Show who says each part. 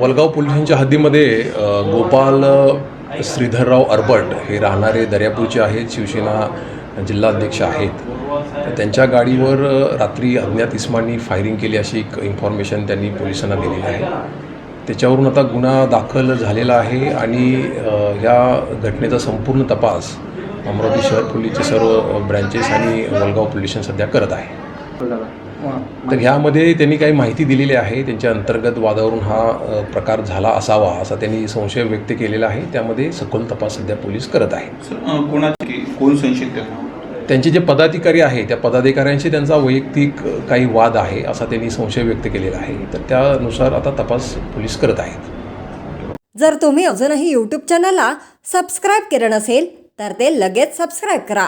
Speaker 1: Walgaon police स्टेशनच्या हद्दीमध्ये गोपाल श्रीधरराव अरबट हे राहणारे दर्यापूरचे आहेत, शिवसेना जिल्हाध्यक्ष आहेत. तर त्यांच्या गाडीवर रात्री अज्ञात इस्मांनी फायरिंग केली अशी एक इन्फॉर्मेशन त्यांनी पोलिसांना दिलेली आहे. त्याच्यावरून आता गुन्हा दाखल झालेला आहे आणि या घटनेचा संपूर्ण तपास अमरावती शहर पोलीसचे सर्व ब्रँचेस आणि वलगाव पोलीस स्टेशन सध्या करत आहे. तर ह्यामध्ये त्यांनी काही माहिती दिलेली आहे. त्यांच्या अंतर्गत वादावरून हा प्रकार झाला असावा असा त्यांनी संशय व्यक्त केलेला आहे. त्यामध्ये सखोल तपास सध्या पोलीस करत आहे.
Speaker 2: कोण संशयित?
Speaker 1: त्यांचे जे पदाधिकारी आहे त्या पदाधिकाऱ्यांशी त्यांचा वैयक्तिक काही वाद आहे असा त्यांनी संशय व्यक्त केलेला आहे. तर त्यानुसार आता तपास पोलीस करत आहेत.
Speaker 3: जर तुम्ही अजूनही यूट्यूब चॅनलला सबस्क्राईब केलं नसेल तर ते लगेच सबस्क्राईब करा